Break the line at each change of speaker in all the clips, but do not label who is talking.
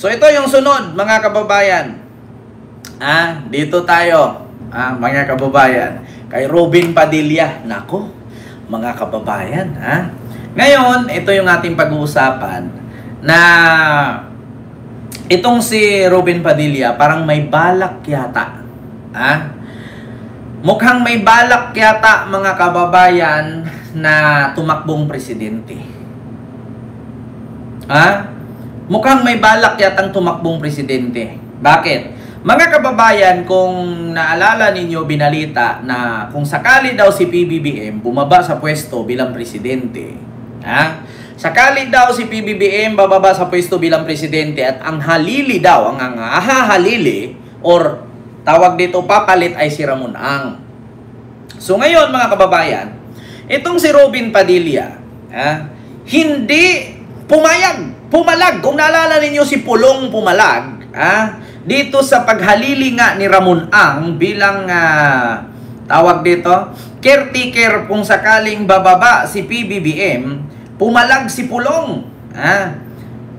So ito yung sunod, mga kababayan. Dito tayo, mga kababayan. Kay Robin Padilla. Nako, mga kababayan. Ngayon, ito yung ating pag-uusapan na itong si Robin Padilla parang may balak yata. Mukhang may balak yata, mga kababayan, na tumakbong presidente. Mukhang may balak yatang tumakbong presidente. Bakit? Mga kababayan, kung naalala ninyo, binalita na kung sakali daw si PBBM bumaba sa pwesto bilang presidente. Sakali daw si PBBM bababa sa pwesto bilang presidente at ang halili daw, ang hahalili or tawag dito papalit ay si Ramon Ang. So ngayon, mga kababayan, itong si Robin Padilla, hindi pumalag. Kung naalala ninyo si Pulong pumalag, dito sa paghalili nga ni Ramon Ang bilang tawag dito, caretaker kung sakaling bababa si PBBM, pumalag si Pulong.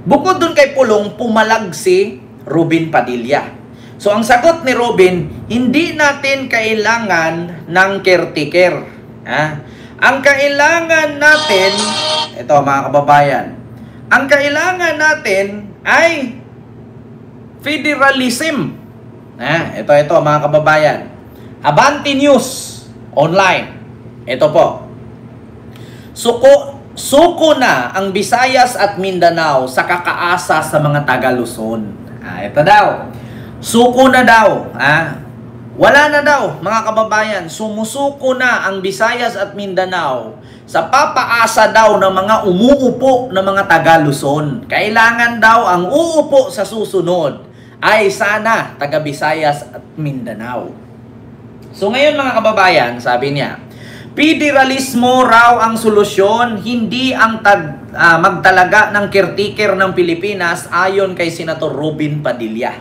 Bukod dun kay Pulong, pumalag si Robin Padilla. So ang sagot ni Robin, hindi natin kailangan ng caretaker. Ang kailangan natin, ito mga kababayan, ang kailangan natin ay federalism. Ito mga kababayan. Abante News Online. Ito po. Suko na ang Visayas at Mindanao sa kakaasa sa mga taga-Luzon. Ito daw. Suko na daw. Wala na daw, mga kababayan. Sumusuko na ang Visayas at Mindanao sa papaasa daw ng mga umuupo na mga taga-Luzon. Kailangan daw ang uupo sa susunod ay sana taga Visayas at Mindanao. So ngayon, mga kababayan, sabi niya, federalismo raw ang solusyon, hindi ang magtalaga ng caretaker ng Pilipinas ayon kay Senator Robin Padilla.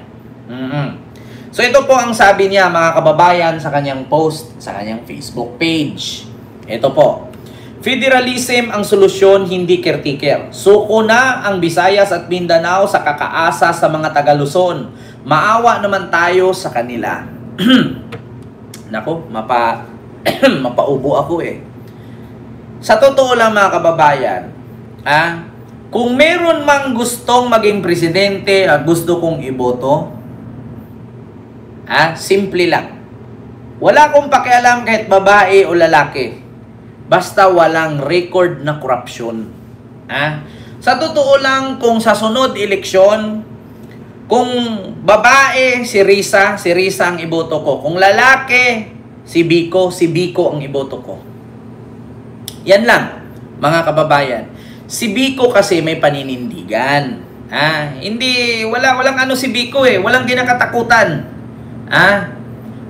So ito po ang sabi niya, mga kababayan, sa kanyang post, sa kanyang Facebook page. Ito po. Federalism ang solusyon, hindi caretaker. Suko na ang Visayas at Mindanao sa kakaasa sa mga taga-Luzon. Maawa naman tayo sa kanila. Nako, mapaubo ako eh. Sa totoo lang, mga kababayan, kung meron mang gustong maging presidente at gusto kong iboto, simple lang. Wala akong pakialam kahit babae o lalaki. Basta walang record na korupsyon. Sa totoo lang, kung sa sunod eleksyon, kung babae, si Risa ang iboto ko. Kung lalaki, si Biko ang iboto ko. Yan lang, mga kababayan. Si Biko kasi may paninindigan. Walang ano si Biko eh. Walang ginakatakutan.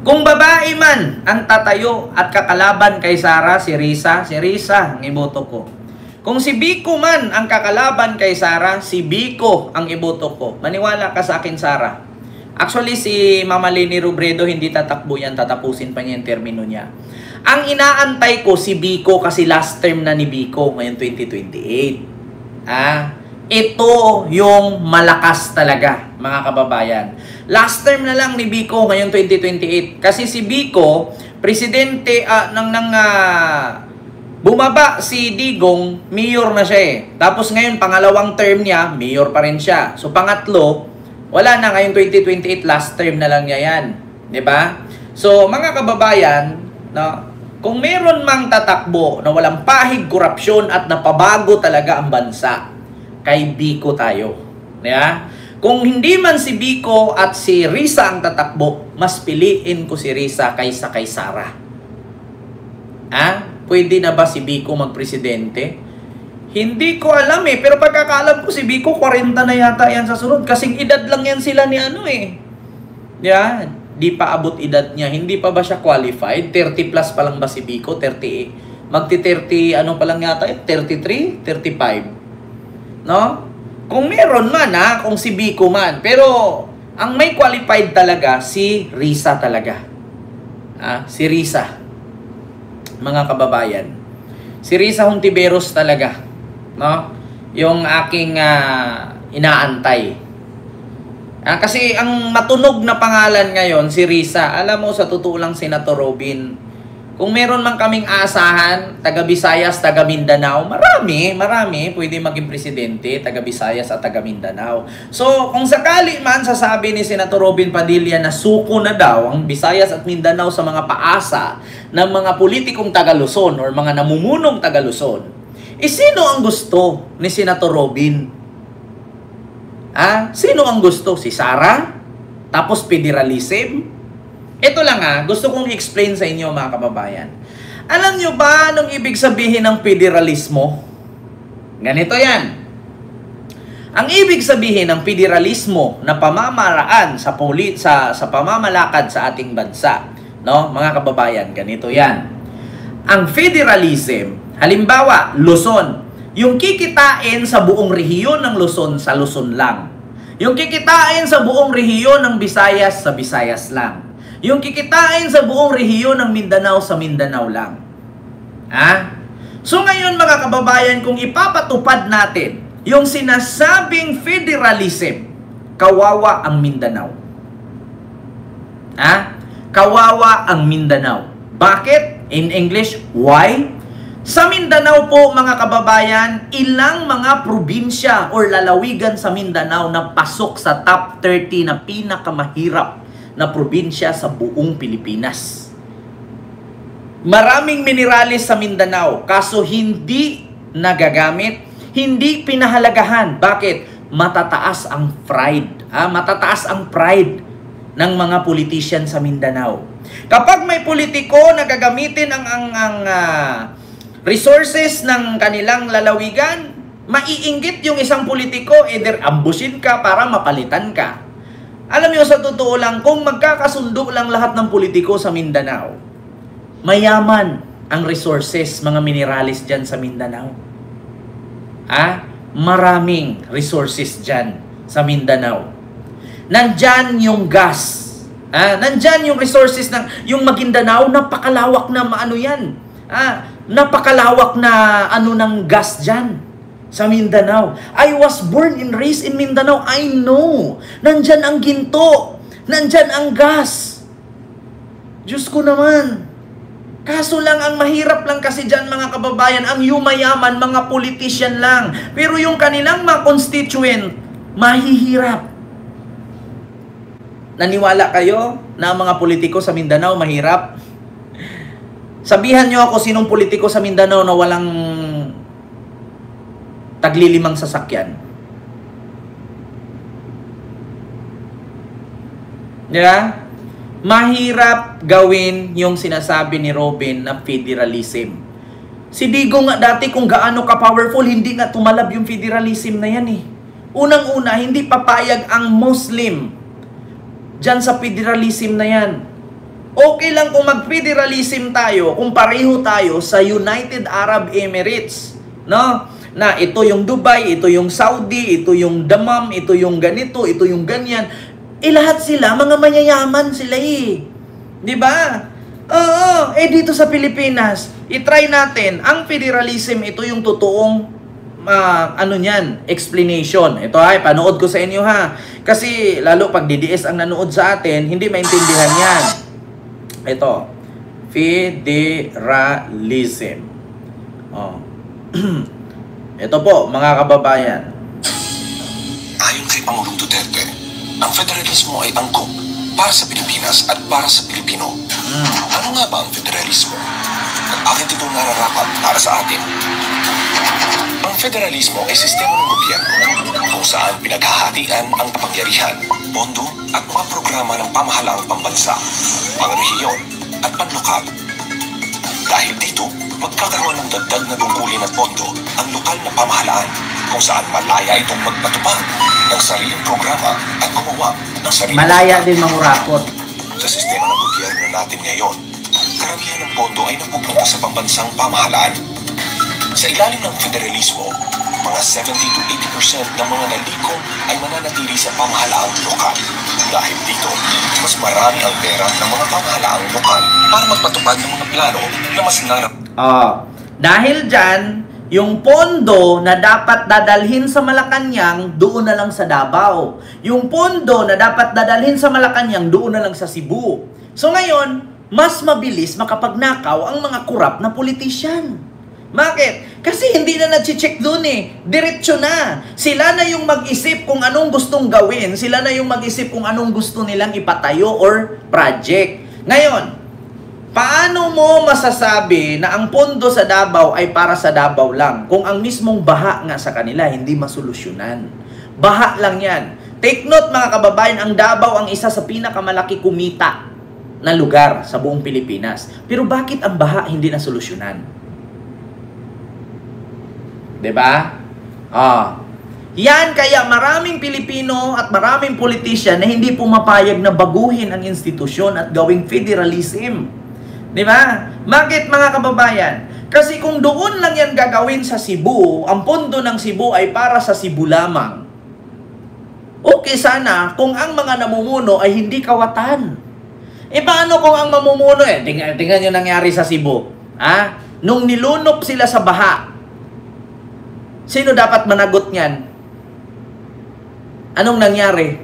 Kung babae man ang tatayo at kakalaban kay Sara, si Risa ang iboto ko. Kung si Biko man ang kakalaban kay Sara, si Biko ang iboto ko. Maniwala ka sa akin, Sara. Actually, si Mama Leni Robredo hindi tatakbo yan, tatapusin pa niya yung termino niya. Ang inaantay ko si Biko kasi last term na ni Biko ngayon 2028. Ito yung malakas talaga, mga kababayan. Last term na lang ni Biko ngayon 2028. Kasi si Biko, presidente bumaba si Digong, mayor na siya eh. Tapos ngayon, pangalawang term niya, mayor pa rin siya. So pangatlo, wala na ngayon 2028, last term na lang niya yan. 'Di ba? So mga kababayan, kung meron mang tatakbo na walang pahig, korupsyon at napabago talaga ang bansa, kay Biko tayo. Kung hindi man si Biko at si Risa ang tatakbo, mas piliin ko si Risa kaysa kay Sara. Pwede na ba si Biko magpresidente? Hindi ko alam eh. Pero pagkakaalam ko si Biko, 40 na yata yan sa sunod. Kasing edad lang yan sila ni Di pa abot edad niya. Hindi pa ba siya qualified? 30 plus pa lang ba si Biko? 30, magti-30, pa lang yata? 33? 35? Kung meron man kung si Biko man. Pero, ang may qualified talaga, si Risa talaga. Si Risa. Mga kababayan. Si Risa Hontiveros talaga. Yung aking inaantay. Kasi ang matunog na pangalan ngayon, si Risa. Alam mo, sa totoo lang, Senator Robin, kung meron man kaming asahan, taga Visayas, taga Mindanao, marami pwede maging presidente, taga Visayas at taga Mindanao. So, kung sakali man sasabi ni Senator Robin Padilla na suko na daw ang Visayas at Mindanao sa mga paasa ng mga politikong taga Luzon or mga namumunong taga Luzon, sino ang gusto ni Senator Robin? Sino ang gusto? Si Sara? Tapos federalism? Ito lang gusto kong explain sa inyo mga kababayan. Alam nyo ba anong ibig sabihin ng federalismo? Ganito yan. Ang ibig sabihin ng federalismo na pamamaraan sa pamamalakad sa ating bansa, no, mga kababayan, ganito yan. Ang federalism, halimbawa, Luzon, yung kikitain sa buong rehiyon ng Luzon sa Luzon lang. Yung kikitain sa buong rehiyon ng Visayas sa Visayas lang. Yung kikitain sa buong rehiyon ng Mindanao sa Mindanao lang. So ngayon mga kababayan, kung ipapatupad natin yung sinasabing federalism, kawawa ang Mindanao. Kawawa ang Mindanao. Bakit? In English, why? Sa Mindanao po mga kababayan, ilang mga probinsya or lalawigan sa Mindanao na pasok sa top 30 na pinakamahirap na probinsya sa buong Pilipinas. Maraming mineralis sa Mindanao, kaso hindi nagagamit, hindi pinahalagahan. Bakit? Matataas ang pride. Matataas ang pride ng mga politician sa Mindanao. Kapag may politiko na gagamitin ang resources ng kanilang lalawigan, maiinggit yung isang politiko, either ambusin ka para mapalitan ka. Alam niyo, sa totoo lang, kung magkakasundo lang lahat ng politiko sa Mindanao, mayaman ang resources, mga mineralis dyan sa Mindanao. Maraming resources dyan sa Mindanao. Nandyan yung gas. Nandyan yung resources ng yung Maguindanao, napakalawak na yan. Napakalawak na ng gas dyan sa Mindanao. I was born and raised in Mindanao. I know. Nandyan ang ginto. Nandyan ang gas. Diyos ko naman. Kaso lang, ang mahirap lang kasi dyan mga kababayan, ang yumayaman, mga politician lang. Pero yung kanilang mga constituent, mahihirap. Naniwala kayo na ang mga politiko sa Mindanao mahirap? Sabihan nyo ako sinong politiko sa Mindanao na walang taglilimang sasakyan. Yeah? Mahirap gawin yung sinasabi ni Robin na federalism. Si Digo nga dati kung gaano ka-powerful, hindi nga tumalab yung federalism na yan eh. Unang-una, hindi papayag ang Muslim dyan sa federalism na yan. Okay lang kung mag-federalism tayo, kung pareho tayo sa United Arab Emirates, no? Na ito yung Dubai, ito yung Saudi, ito yung Dammam, ito yung ganito, ito yung ganyan. Lahat sila, mga mayayaman sila eh. Di ba? Oo, dito sa Pilipinas, itry natin, ang federalism, ito yung totoong, explanation. Ito panood ko sa inyo Kasi, lalo pag DDS ang nanood sa atin, hindi maintindihan yan. Ito, federalism. Ito po, mga kababayan.
Ayon kay Pangulong Duterte, ang federalismo ay angkop para sa Pilipinas at para sa Pilipino. Ano nga ba ang federalismo? At bakit ito nararapat para sa atin? Ang federalismo ay sistema ng gobyerno kung saan pinaghahatian ang kapangyarihan, pondo at mga programa ng pamahalaang pambansa, pangrehiyon at panlokal. Dahil dito, magkakaroon ng dagdag na tungkulin at pondo ang lokal na pamahalaan kung saan malaya itong magpatupad ng sariling programa at gumawa ng sariling
malaya din mangurakot.
Sa sistema ng gobyerno natin ngayon, karamihan ng pondo ay napupunta sa pambansang pamahalaan. Sa ilalim ng federalismo, mga 70 to 80% ng mga nalikom ay mananatili sa pamahalaang lokal. Dahil dito, mas marami ang pera ng mga pamahalaang lokal para magpatupad ng mga plano na mas narap.
Dahil dyan, Yung pondo na dapat dadalhin sa Malacanang, doon na lang sa Davao. Yung pondo na dapat dadalhin sa Malacanang, doon na lang sa Cebu. So ngayon, mas mabilis makapagnakaw ang mga korap na politician. Bakit? Kasi hindi na nag-check doon eh. Diretso na. Sila na yung mag-isip kung anong gustong gawin. Sila na yung mag-isip kung anong gusto nilang ipatayo or project. Ngayon, paano mo masasabi na ang pondo sa Davao ay para sa Davao lang kung ang mismong baha nga sa kanila hindi masolusyonan? Baha lang yan. Take note mga kababayan, ang Davao ang isa sa pinakamalaki kumita na lugar sa buong Pilipinas. Pero bakit ang baha hindi nasolusyonan? Diba? Yan kaya maraming Pilipino at maraming politician na hindi pumapayag na baguhin ang institusyon at gawing federalism. Diba? Bakit mga kababayan? Kasi kung doon lang yan gagawin sa Cebu, ang pondo ng Cebu ay para sa Cebu lamang. Okay sana kung ang mga namumuno ay hindi kawatan. E paano kung ang mamumuno tingnan nyo nangyari sa Cebu. Nung nilunok sila sa baha, sino dapat managot niyan? Anong nangyari?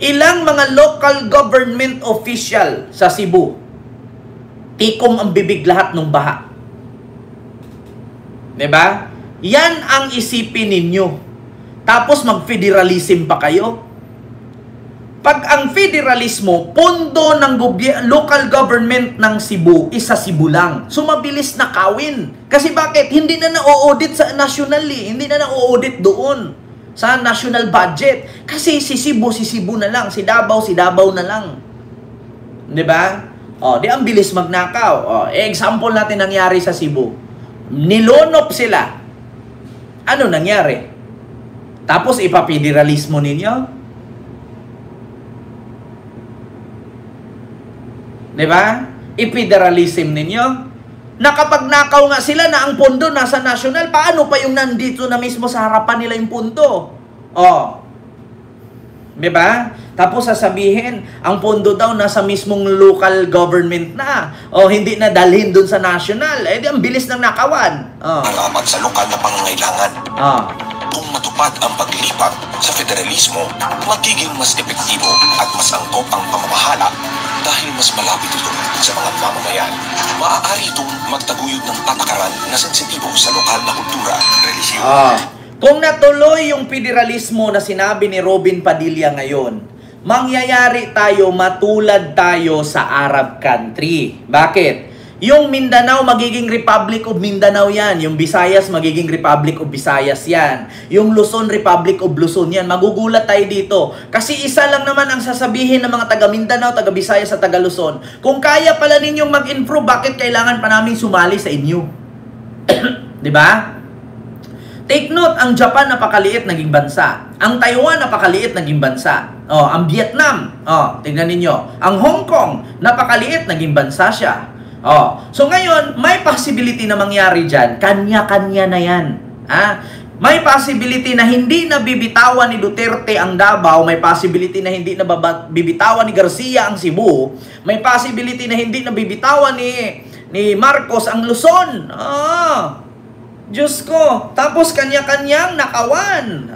Ilang mga local government official sa Cebu, tikom ang bibig lahat ng baha. Diba? Yan ang isipin ninyo. Tapos mag-federalism pa kayo? Pag ang federalismo, pondo ng local government ng Cebu, isa Cebu lang. So, mabilis na kawin. Kasi bakit? Hindi na na-audit sa nationally. Hindi na na-audit doon sa national budget. Kasi si Cebu na lang. Si Davao na lang. Diba? Di ang bilis magnakaw. Example natin nangyari sa Cebu. Nilonop sila. Ano nangyari? Tapos ipapederalismo ninyo? Diba? I-federalism ninyo. Nakapagnakaw nga sila na ang pondo nasa national. Paano pa yung nandito na mismo sa harapan nila yung pondo? Diba? Tapos sasabihin, ang pondo daw nasa mismong local government na. Hindi na dalhin dun sa national. Di ang bilis ng nakawan.
Alamat sa lokal na pangangailangan. Kung matupad ang paglipat sa federalismo, magiging mas epektibo at mas angkop ang pamamahala dahil mas malapit ito sa mga mamamayan. Maaari itong magtaguyod ng patakaran na sensitibo sa lokal na kultura, relihiyon.
Kung natuloy yung federalismo na sinabi ni Robin Padilla ngayon, mangyayari tayo, matulad tayo sa Arab country. Bakit? Yung Mindanao magiging Republic of Mindanao yan. Yung Visayas magiging Republic of Visayas yan. Yung Luzon, Republic of Luzon yan. Magugulat tayo dito. Kasi isa lang naman ang sasabihin ng mga taga Mindanao, taga Visayas at taga Luzon. Kung kaya pala ninyong mag-improve, bakit kailangan pa namin sumali sa inyo? Diba? Take note, ang Japan napakaliit naging bansa. Ang Taiwan napakaliit naging bansa. Ang Vietnam, tingnan ninyo. Ang Hong Kong, napakaliit naging bansa siya. So ngayon, may possibility na mangyari dyan. Kanya-kanya na yan. May possibility na hindi na bibitawan ni Duterte ang Davao. May possibility na hindi na bibitawan ni Garcia ang Cebu. May possibility na hindi na bibitawan ni Marcos ang Luzon. Diyos ko. Tapos kanya-kanyang nakawan.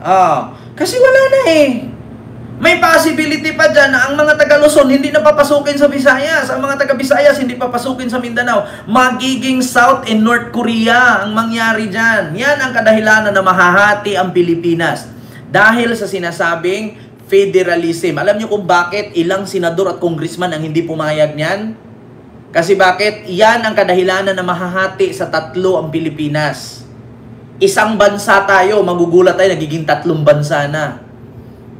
Kasi wala na eh. May possibility pa dyan na ang mga taga-Luzon hindi na papasukin sa Visayas. Ang mga taga-Visayas hindi papasukin sa Mindanao. Magiging South and North Korea ang mangyari dyan. Yan ang kadahilanan na mahahati ang Pilipinas. Dahil sa sinasabing federalism. Alam niyo kung bakit ilang senador at congressman ang hindi pumayag niyan? Kasi bakit? Yan ang kadahilanan na mahahati sa tatlo ang Pilipinas. Isang bansa tayo, magugulat tayo, nagiging tatlong bansa na.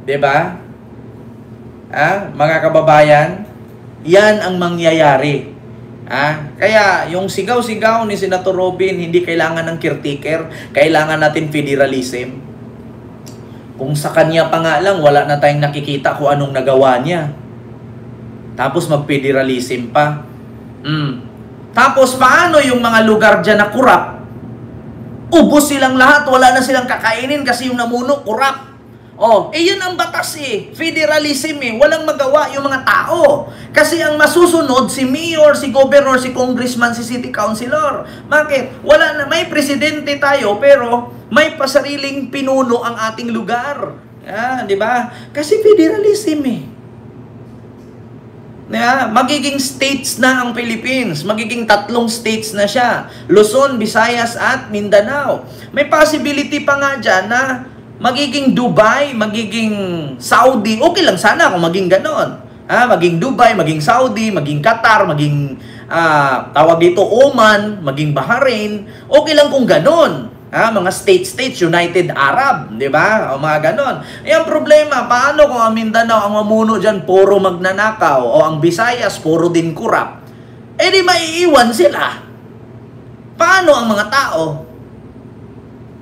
Diba? Mga kababayan, yan ang mangyayari. Kaya yung sigaw-sigaw ni Senator Robin, hindi kailangan ng caretaker, kailangan natin federalism. Kung sa kanya pa nga lang, wala na tayong nakikita kung anong nagawa niya. Tapos mag-federalism pa. Tapos paano yung mga lugar dyan na kurap? Ubos silang lahat, wala na silang kakainin kasi yung namuno, kurap. Yun ang batas eh. Federalism eh. Walang magawa yung mga tao. Kasi ang masusunod, si mayor, si governor, si congressman, si city councilor. Bakit? Wala na, may presidente tayo, pero may pasariling pinuno ang ating lugar. Di ba? Kasi federalism eh. Magiging states na ang Philippines. Magiging 3 states na siya. Luzon, Visayas, at Mindanao. May possibility pa nga dyan na magiging Dubai, magiging Saudi. Okay lang sana kung maging ganon. Maging Dubai, maging Saudi, maging Qatar, maging tawag dito Oman, maging Bahrain. Okay lang kung ganon. Mga states, United Arab, di ba? O mga ganon. Ang problema, paano kung ang Mindanao, ang mamuno dyan, puro magnanakaw, o ang Visayas, puro din kurap? Di maiiwan sila. Paano ang mga tao?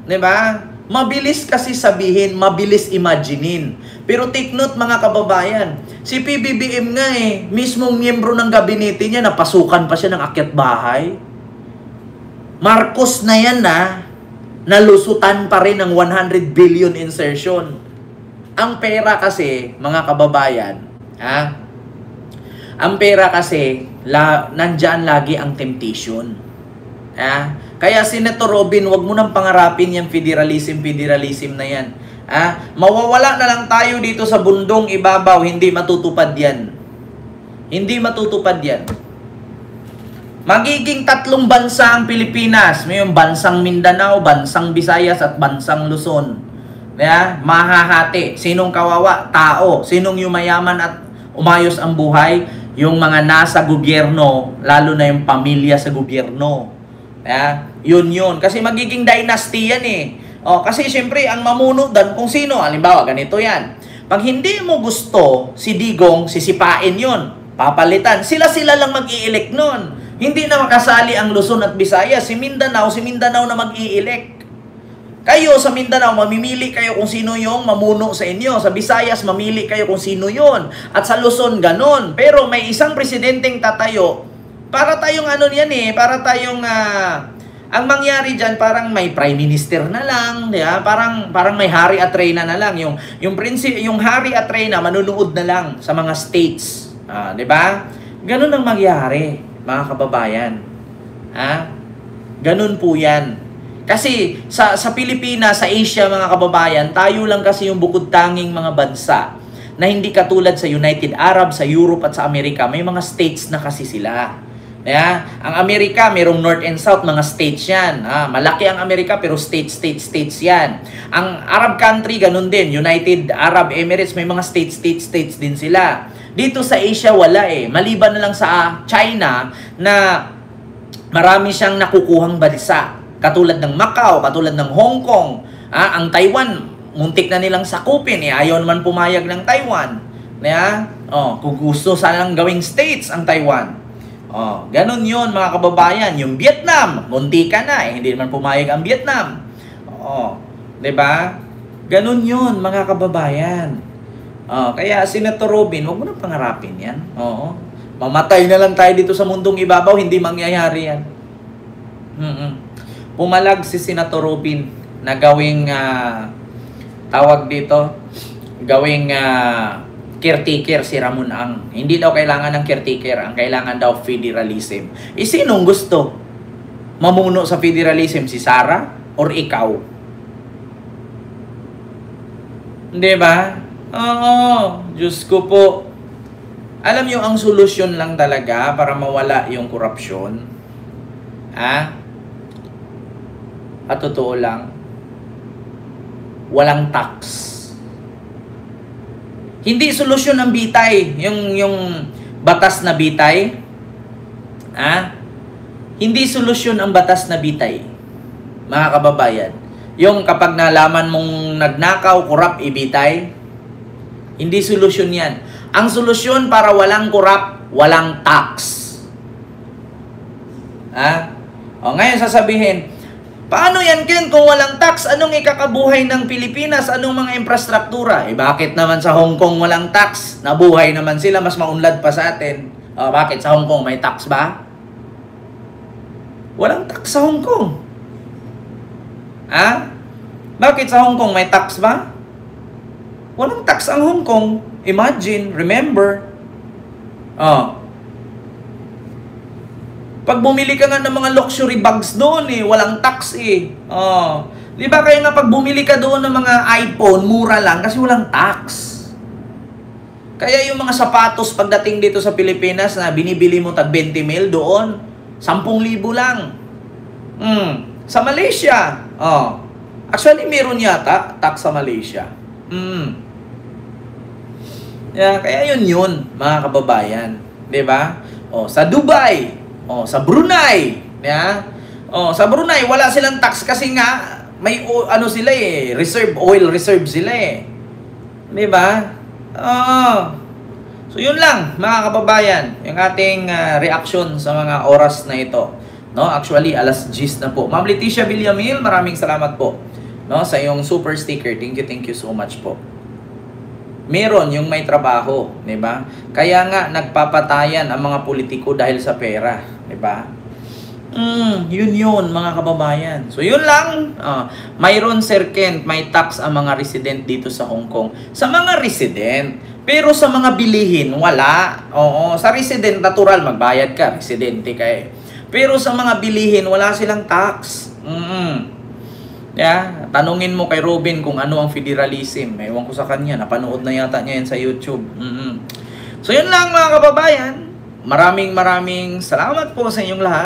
Di ba? Mabilis kasi sabihin, mabilis imaginein. Pero take note mga kababayan, si PBBM nga mismong miyembro ng gabinete niya, napasukan pa siya ng akyat bahay. Marcos na yan nalusutan pa rin ng 100 billion insertion. Ang pera kasi, mga kababayan, ang pera kasi, nandyan lagi ang temptation. Kaya Senator Robin, wag mo nang pangarapin yung federalism na yan. Mawawala na lang tayo dito sa bundong ibabaw, hindi matutupad yan. Hindi matutupad yan. Magiging 3 bansa ang Pilipinas. May yung bansang Mindanao, bansang Visayas, at bansang Luzon. Mahahati. Sinong kawawa? Tao. Sinong yumayaman at umayos ang buhay? Yung mga nasa gobyerno, lalo na yung pamilya sa gobyerno. Yun. Kasi magiging dynasty yan eh. Kasi siyempre, ang mamuno dan kung sino. Halimbawa, ganito yan. Pag hindi mo gusto si Digong, sisipain yun. Papalitan. Sila lang mag-i-elect nun. Hindi na makasali ang Luzon at Visayas. Si Mindanao na mag-i-elect. Kayo sa Mindanao, mamimili kayo kung sino yung mamuno sa inyo. Sa Visayas, mamili kayo kung sino yun. At sa Luzon, ganon. Pero may isang presidenteng tatayo. Para tayong para tayong ang mangyari diyan parang may prime minister na lang, di ba? Parang may hari at reyna na lang. Yung hari at reyna manunood na lang sa mga states, di ba? Ganun ang mangyari, mga kababayan. Ganun po 'yan. Kasi sa Pilipinas, sa Asia, mga kababayan, tayo lang kasi yung bukod tanging mga bansa na hindi katulad sa United Arab, sa Europe at sa Amerika. May mga states na kasi sila. Ang Amerika, mayroong North and South, mga states yan. Malaki ang Amerika, pero states yan. Ang Arab country, ganun din. United Arab Emirates, may mga states din sila. Dito sa Asia, wala Maliban na lang sa China, na marami siyang nakukuhang bansa. Katulad ng Macau, katulad ng Hong Kong. Ang Taiwan, muntik na nilang sakupin. Ayaw naman pumayag ng Taiwan. Kung gusto sanang gawing states ang Taiwan. Ganun yun, mga kababayan. Yung Vietnam, muntika na hindi naman pumayag ang Vietnam. Diba? Ganun yun, mga kababayan. Kaya Senator Robin, huwag mo nang pangarapin yan. Mamatay na lang tayo dito sa mundong ibabaw, hindi mangyayari yan. Pumalag si Senator Robin na gawing tawag dito, gawing caretaker si Ramon Ang. Hindi daw kailangan ng caretaker, ang kailangan daw federalism. Sinong gusto mamuno sa federalism? Si Sara or ikaw? Hindi ba? Diyos ko po. Alam nyo, ang solusyon lang talaga para mawala yung korupsyon, at totoo lang, walang tax. Hindi solusyon ng bitay, yung batas na bitay. Hindi solusyon ang batas na bitay, mga kababayan. Yung kapag nalaman mong nagnakaw, korap, ibitay. Hindi solusyon yan. Ang solusyon para walang korap, walang tax. Ngayon sasabihin, paano yan, Ken? Kung walang tax, anong ikakabuhay ng Pilipinas? Anong mga infrastruktura? Bakit naman sa Hong Kong walang tax? Nabuhay naman sila, mas maunlad pa sa atin. Bakit sa Hong Kong may tax ba? Walang tax sa Hong Kong. Bakit sa Hong Kong may tax ba? Walang tax ang Hong Kong. Imagine, remember. Pag bumili ka nga ng mga luxury bags doon walang tax Di ba kaya nga pag bumili ka doon ng mga iPhone, mura lang kasi walang tax. Kaya yung mga sapatos pagdating dito sa Pilipinas na binibili mo tag 20 mil doon, 10,000 lang. Sa Malaysia, actually meron yata tax sa Malaysia. Kaya yun, mga kababayan. Di ba? Sa Dubai, sa Brunei, sa Brunei wala silang tax kasi nga may sila oil reserve sila Di ba? So yun lang, mga kababayan, yung ating reaction sa mga oras na ito. No, actually alas 10 na po. Ma'am Leticia Villamil, maraming salamat po sa iyong super sticker. Thank you so much po. Meron yung may trabaho, di ba? Kaya nga nagpapatayan ang mga politiko dahil sa pera, di ba? Yun mga kababayan. So yun lang. Mayroon, Sir Kent, may tax ang mga resident dito sa Hong Kong. Sa mga resident, pero sa mga bilihin wala. Sa resident natural magbayad ka, residente ka Pero sa mga bilihin wala silang tax. Tanungin mo kay Robin kung ano ang federalism. Ewan ko sa kanya, napanood na yata niya yan sa YouTube. So yun lang mga kababayan. Maraming salamat po sa inyong lahat.